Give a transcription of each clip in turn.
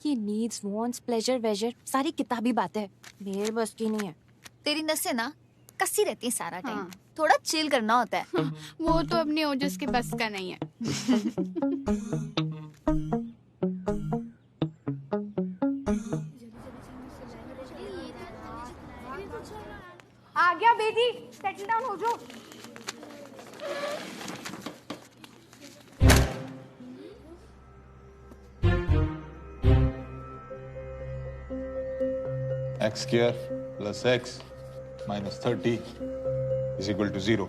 ये needs wants pleasure Vaser सारी किताबी बातें मेरे बस की नहीं है। तेरी नसें ना कसी रहती है सारा टाइम। हाँ। थोड़ा चिल करना होता है। वो तो अपने ओजस के बस का नहीं है। आ गया बेटी, सेटल डाउन हो जाओ। x square plus x minus 30 is equal to 0.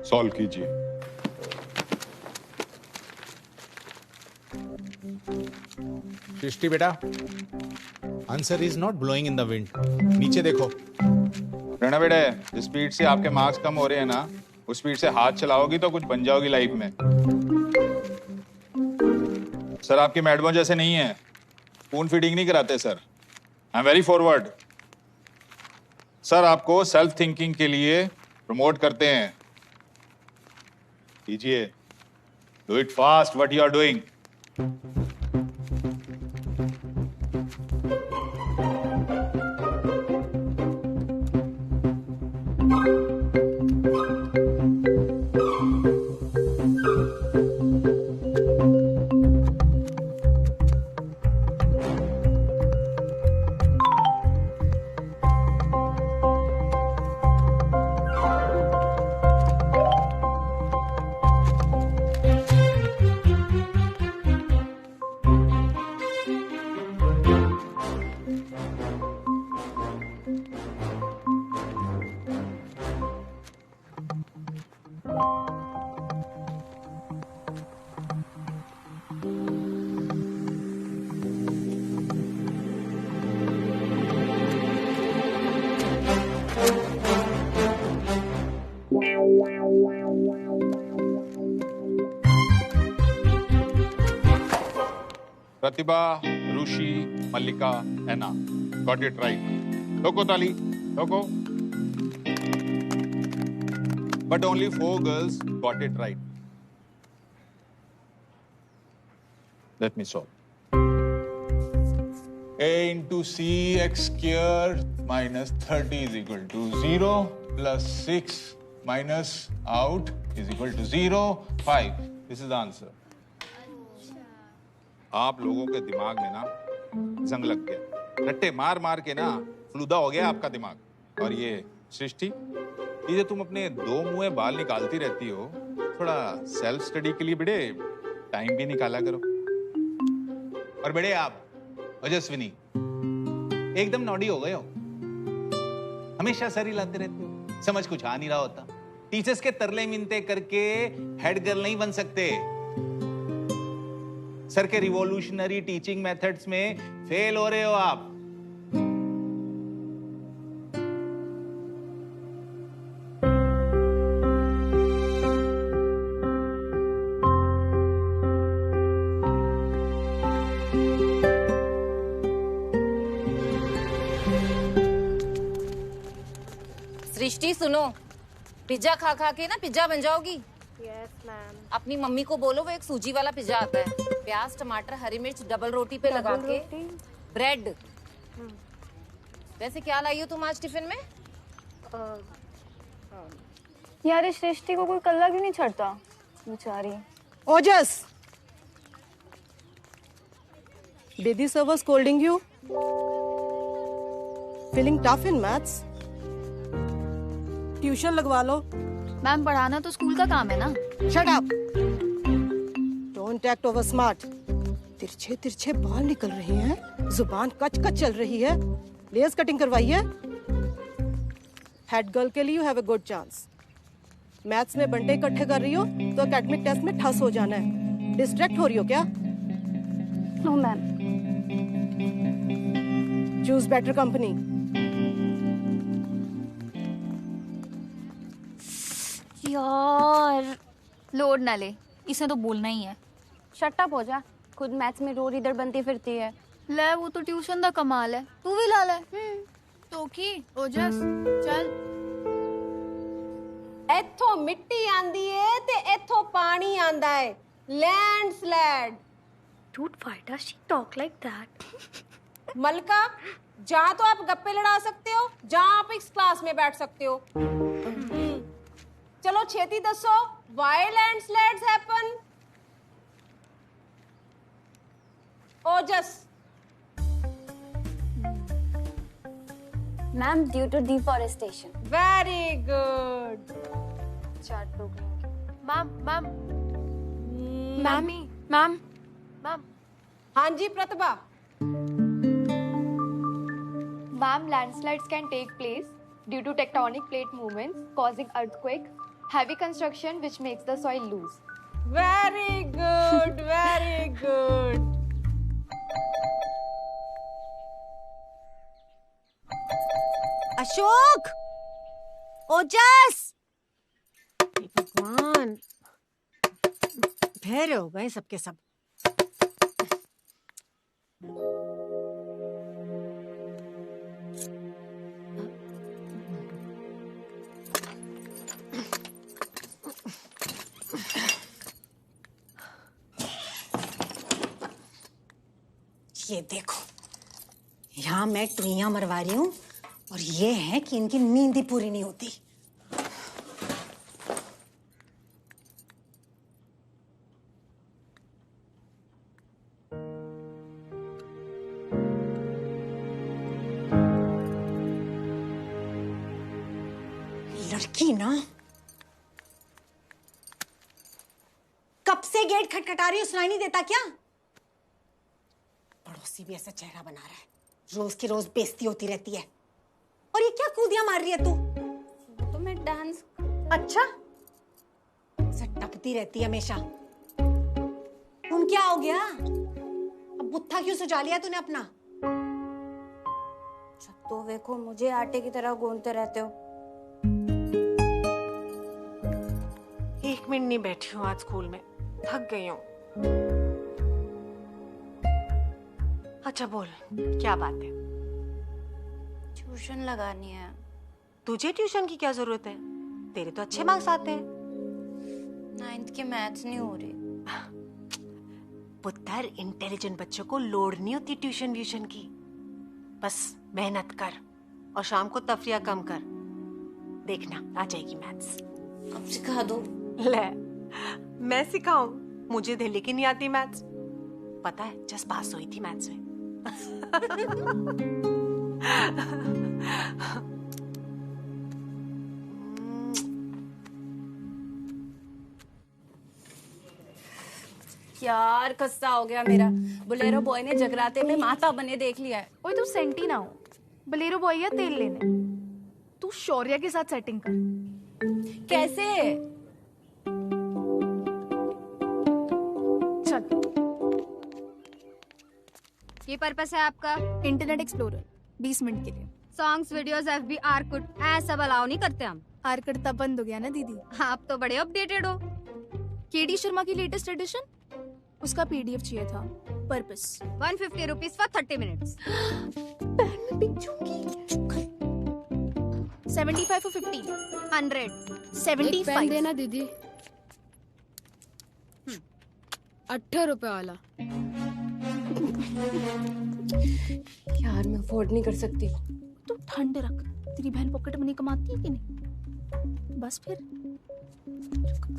Solve कीजिए। सृष्टि बेटा, answer is not blowing in the wind. नीचे देखो। रणा बेटे, जिस स्पीड से आपके मार्क्स कम हो रहे हैं ना, उस स्पीड से हाथ चलाओगी तो कुछ बन जाओगी लाइफ में। सर आपकी मैडमों जैसे नहीं है, स्पून फीडिंग नहीं कराते sir. I am very forward. Sir आपको सेल्फ थिंकिंग के लिए प्रमोट करते हैं। कीजिए, do it fast what you are doing. Pratibha, Rishi, Mallika, Ena, got it right. ठोको ताली, ठोको। But only 4 girls got it right. Let me solve. A into c x square minus 30 is equal to 0 plus 6 minus out is equal to 0, 5. This is the answer. आप लोगों के दिमाग में ना जंग लग गया। रट्टे मार मार के ना फ्लूदा हो गया आपका दिमाग। और ये सृष्टि, ये जो तुम अपने 2 मुंहे बाल निकालती रहती हो, थोड़ा सेल्फ स्टडी के लिए बड़े टाइम भी निकाला करो। और बड़े आप ओजस्विनी एकदम नॉडी हो गए हो, हमेशा सर हिलाते रहते हो, समझ कुछ आ नहीं रहा होता। टीचर्स के तरले मिनते करके हेड गर्ल नहीं बन सकते। सर के रिवॉल्यूशनरी टीचिंग मेथड्स में फेल हो रहे हो आप। सृष्टि सुनो, पिज्जा खा खा के ना पिज्जा बन जाओगी। Yes ma'am. अपनी मम्मी को बोलो वो एक सूजी वाला पिज्जा आता है, प्याज टमाटर हरी मिर्च डबल रोटी पे लगा के ब्रेड। वैसे क्या लाई हो तुम आज टिफिन में? यार इस सृष्टि को कोई कल्ला क्यों नहीं छड़ता बेचारी। ओजस, Bedi sir was scolding you. Feeling tough in maths? Tuition लगवा लो। मैम पढ़ाना तो स्कूल का काम है ना। Shut up. Don't act over smart. तिरछे तिरछे बाल निकल रहे हैं, जुबान कच कच चल रही है, लेयर्स कटिंग करवाइए। हेड गर्ल के लिए you have a good chance. Maths में बंटे इकट्ठे कर रही हो तो एकेडमिक टेस्ट में ठस हो जाना है। डिस्ट्रैक्ट हो रही हो क्या? No ma'am. Choose better company. यार लोड ना ले, इसे तो बोलना ही है। शट अप हो जा, खुद मैथ्स में रोड इधर बनती फिरती है। ले वो तो ट्यूशन का कमाल है, तू भी ला ले। तो की ओजस चल। इथों मिट्टी आंदी है ते इथों पानी आंदा है। Landslide Dude, why does she talk like that? मलका, जहाँ तो आप गप्पे लड़ा सकते हो, जहाँ आप इस क्लास में बैठ सकते हो। चलो छेती दसो, why landslides happen? Ojas. Ma'am, due to deforestation. Very good. Chart programme. Ma'am हाँ जी प्रतिभा। Ma'am, landslides can take place due to tectonic plate movements causing earthquake, heavy construction which makes the soil loose. Very good, very good. Ashok, ओजस, भगवान, धैर्य हो गए सबके सब। ये देखो, यहाँ मैं टुइयां मरवा रही हूँ और ये है कि इनकी नींद ही पूरी नहीं होती। लड़की ना, कब से गेट खटखटा रही हो, सुनाई नहीं देता क्या? पड़ोसी भी ऐसा चेहरा बना रहा है, रोज की रोज बेइज्जती होती रहती है। और ये क्या कूदियां मार रही है तू? तो मैं डांस। अच्छा, ऐसा टपती रहती है हमेशा। तुम क्या हो गया? अब बुत्था क्यों सुझा लिया तूने अपना? तो देखो, मुझे आटे की तरह गूंथते रहते हो। 1 मिनट नहीं बैठी हूँ आज स्कूल में, थक गई हूँ। अच्छा बोल, क्या बात है? ट्यूशन लगानी है। तुझे ट्यूशन की क्या जरूरत है? तेरे तो अच्छे मार्क्स आते हैं। 9th के मैथ्स नहीं हो रही। पुत्र, इंटेलिजेंट बच्चों को लोड नहीं होती ट्यूशन व्यूशन की। बस मेहनत कर और शाम को तफरिया कम कर, देखना आ जाएगी मैथ्स। अब सिखा दो। ले, मैं सिखाऊं? मुझे दिल्ली की नहीं आती मैथ्स। पता है, जस्ट पास हुई थी मैथ्स में। यार खस्सा हो गया मेरा। बोलेरो बॉय ने जगराते में माता बने देख लिया है। ओए तू सेंटी ना हो, बलेरो बॉय या तेल लेने। तू शौर्या के साथ सेटिंग कर। कैसे? चल, ये पर्पस है आपका? इंटरनेट एक्सप्लोरर 20 मिनट के लिए। सॉन्ग्स, वीडियोस, FB, आर्कुट सब अलाउ नहीं करते हम। आर्कुट तब बंद हो गया ना दीदी। आप तो बड़े अपडेटेड हो। केडी शर्मा की लेटेस्ट एडिशन, उसका PDF चाहिए था। Purpose 150 rupees for 30 minutes. 75 for 50। 100। 75 देना दीदी। 18 रुपए वाला। यार मैं अफोर्ड नहीं कर सकती। तू ठंड रख, तेरी बहन पॉकेट मनी कमाती है कि नहीं? बस फिर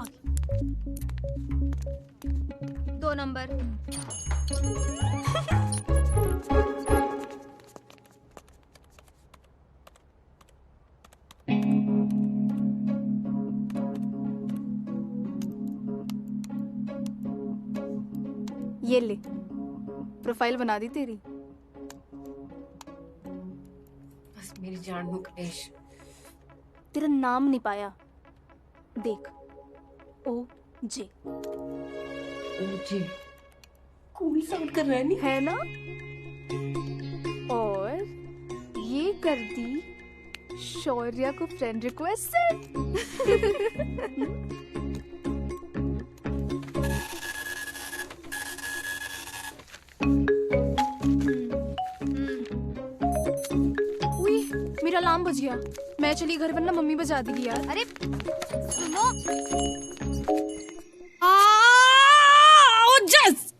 आगे। 2 नंबर। ये ले, प्रोफाइल बना दी तेरी। बस मेरी जान मुकेश। तेरा नाम नहीं पाया, देख, OJ। कूल साउंड कर रहा है नहीं? है ना? और ये कर दी शौर्या को फ्रेंड रिक्वेस्ट सेंड। मेरा अलार्म बज गया, मैं चली घर, वरना मम्मी बजा देगी यार। अरे सुनो, ओजस,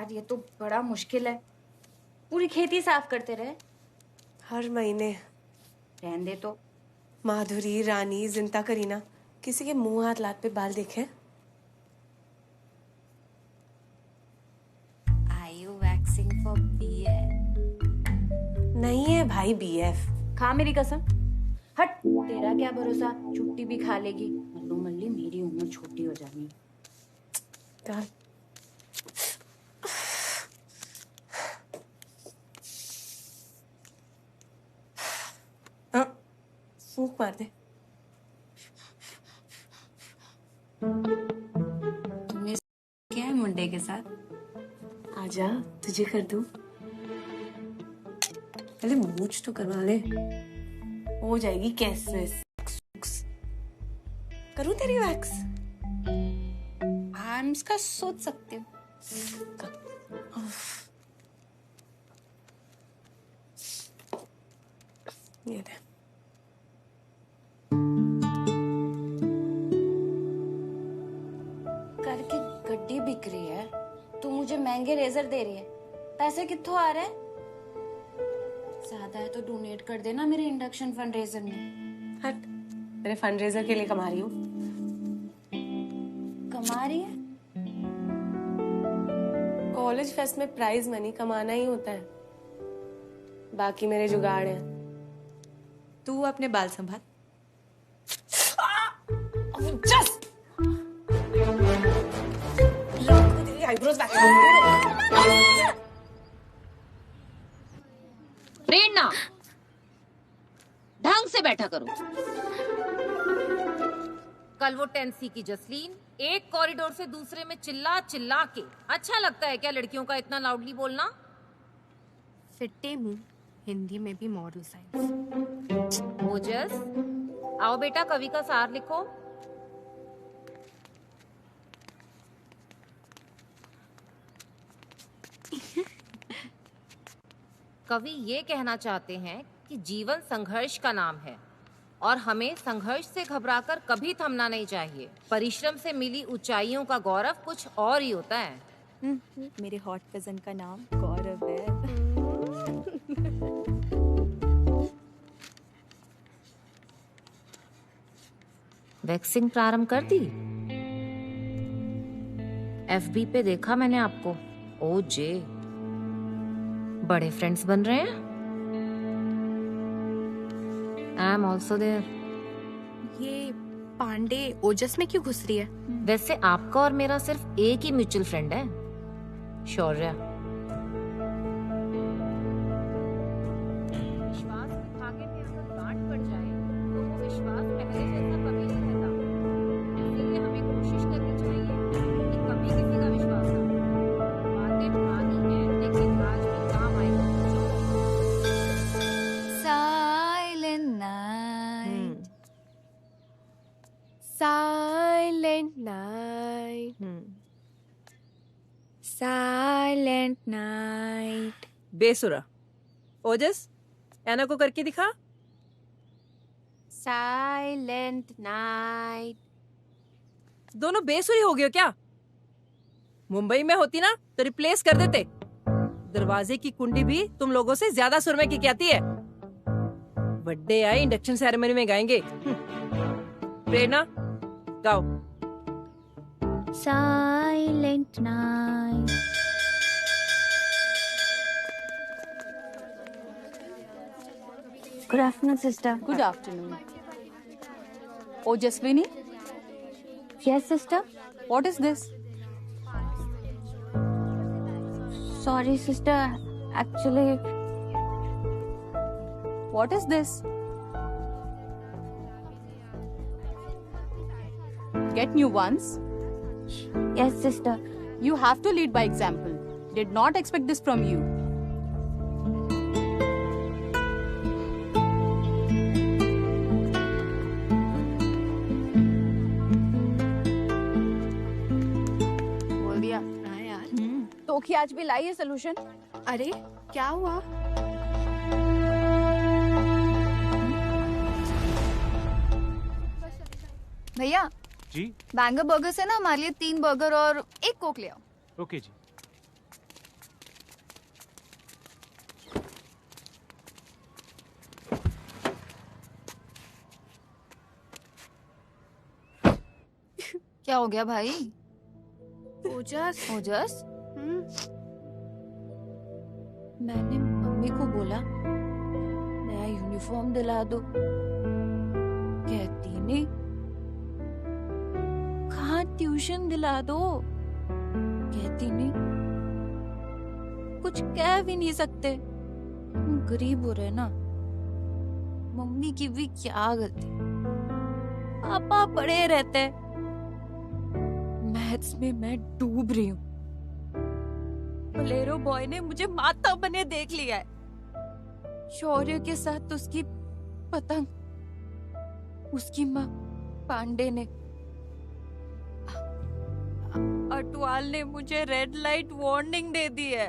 यार ये तो बड़ा मुश्किल है। पूरी खेती साफ करते रहे। हर महीने। रहने दे तो। माधुरी, रानी, जिंता, करीना, किसी के मुंह हाथ लात पे बाल देखे? Are you waxing for BF? नहीं है भाई BF। खा मेरी कसम। हट, तेरा क्या भरोसा, छुट्टी भी खा लेगी। मल्लू मल्ली मेरी उम्र छोटी हो जानी। चल। फूंक मार दे। तुमने क्या है मुंडे के साथ? आजा, तुझे कर दूं। पहले मूछ तो करवा ले, हो जाएगी कैसे। करूं तेरी वैक्स? आर्म्स का सोच सकते हो। ये दे। करके गड्डी बिक रही है, तू मुझे महंगे रेजर दे रही है। पैसे कित्थों आ रहे हैं? ज्यादा है तो डोनेट कर देना मेरे इंडक्शन फंडरेजर में। हट, मेरे फंडरेजर के लिए कमा रही हूँ। कमा रही है? कॉलेज फेस्ट में प्राइज मनी कमाना ही होता है, बाकी मेरे जुगाड़ हैं। तू अपने बाल संभाल। जस्ट प्रेरणा, ढंग से बैठा करो। कल वो 10C की जसलीन एक कॉरिडोर से दूसरे में चिल्ला चिल्ला के, अच्छा लगता है क्या लड़कियों का इतना लाउडली बोलना? फिट्टे मुंह, हिंदी में भी मॉरल साइंस। ओजस, आओ बेटा कवि का सार लिखो। कवि ये कहना चाहते हैं कि जीवन संघर्ष का नाम है और हमें संघर्ष से घबराकर कभी थमना नहीं चाहिए। परिश्रम से मिली ऊंचाइयों का गौरव कुछ और ही होता है। मेरे हॉट कजन का नाम गौरव है। वैक्सिंग प्रारंभ कर दी? FB पे देखा मैंने आपको। ओ जे, बड़े फ्रेंड्स बन रहे हैं। I am also there. ये पांडे ओजस में क्यों घुस रही है? वैसे आपका और मेरा सिर्फ एक ही म्यूचुअल फ्रेंड है, शौर्या। विश्वास के धागे में अगर गांठ पड़ जाए तो वो विश्वास पहले जैसा कभी नहीं रहता। इसलिए हमें कोशिश करनी चाहिए कि कभी किसी का विश्वास ना हो। बातें पुरानी हैं लेकिन आज भी काम आएगी। Silent night. Silent night. Silent night. बेसुरा। ओजस, एना को करके दिखा। Silent night. दोनों बेसुरी हो गए हो क्या? मुंबई में होती ना तो रिप्लेस कर देते। दरवाजे की कुंडी भी तुम लोगों से ज्यादा सुरमे की कहती है। बर्थडे आए, इंडक्शन सेरेमनी में गाएंगे। प्रेरणा, गाओ। Silent night. Good afternoon, sister. Good afternoon. Ojaswini? Yes, sister. What is this? Sorry, sister. Actually, What is this? Get new ones? yes, sister. You have to lead by example. Did not expect this from you. बोल दिया। हाँ यार। तो की आज भी लाई है solution. अरे क्या हुआ? भैया जी बैंगर बर्गर से ना हमारे लिए 3 बर्गर और 1 कोक ले आओ। ओके जी। क्या हो गया भाई? ओजस ओजस? मैंने मम्मी को बोला नया यूनिफॉर्म दिला दो, कहती नहीं। कहाँ ट्यूशन दिला दो, कहती नहीं। कुछ कह भी नहीं सकते, गरीब हो रहे ना। मम्मी की भी क्या गलती, पापा पढ़े रहते। मैथ्स में मैं डूब रही हूँ। बोलेरो बॉय ने मुझे माता बने देख लिया है। शौर्य के साथ उसकी पतंग, उसकी माँ पांडे ने, अटवाल ने मुझे रेड लाइट वार्निंग दे दी है।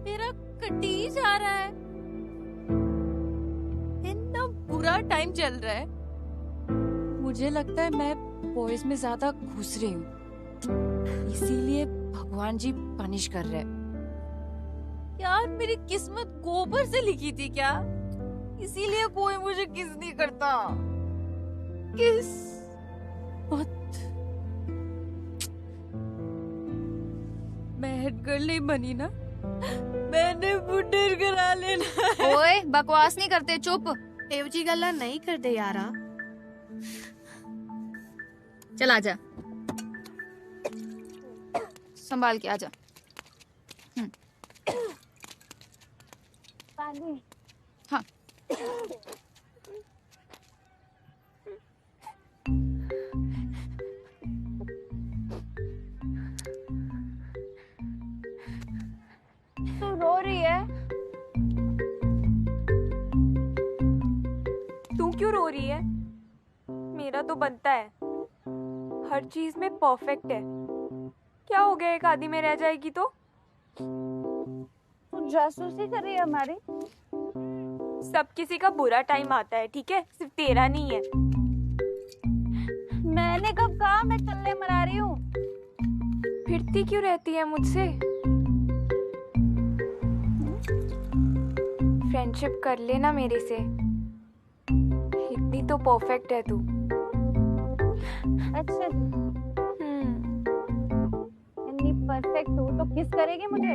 मेरा कटी जा रहा है। इतना बुरा टाइम चल रहा है। मुझे लगता है मैं बॉयज में ज्यादा घुस रही हूँ, इसीलिए भगवान जी पनिश कर रहे हैं। यार मेरी किस्मत गोबर से लिखी थी क्या? इसीलिए कोई मुझे किस नहीं करता। किस मत। मैं हेड गर्ल नहीं बनी ना, मैंने बुड्ढे करा लेना। ओए बकवास नहीं करते, चुप। एव जी गल्ला नहीं करते यारा। चल आजा, संभाल के आजा। हाँ तू रो रही है? तू क्यों रो रही है? मेरा तो बनता है, हर चीज में परफेक्ट है। क्या हो गया एक आधी में रह जाएगी तो? तू जासूसी कर रही है हमारी? सब किसी का बुरा टाइम आता है, ठीक है? सिर्फ तेरा नहीं है। मैंने कब कहा मैं चलने मरा रही हूँ? फिरती क्यों रहती है मुझसे? फ्रेंडशिप कर लेना मेरे से, इतनी तो परफेक्ट है तू। अच्छा इतनी परफेक्ट हो तो किस करेगी मुझे?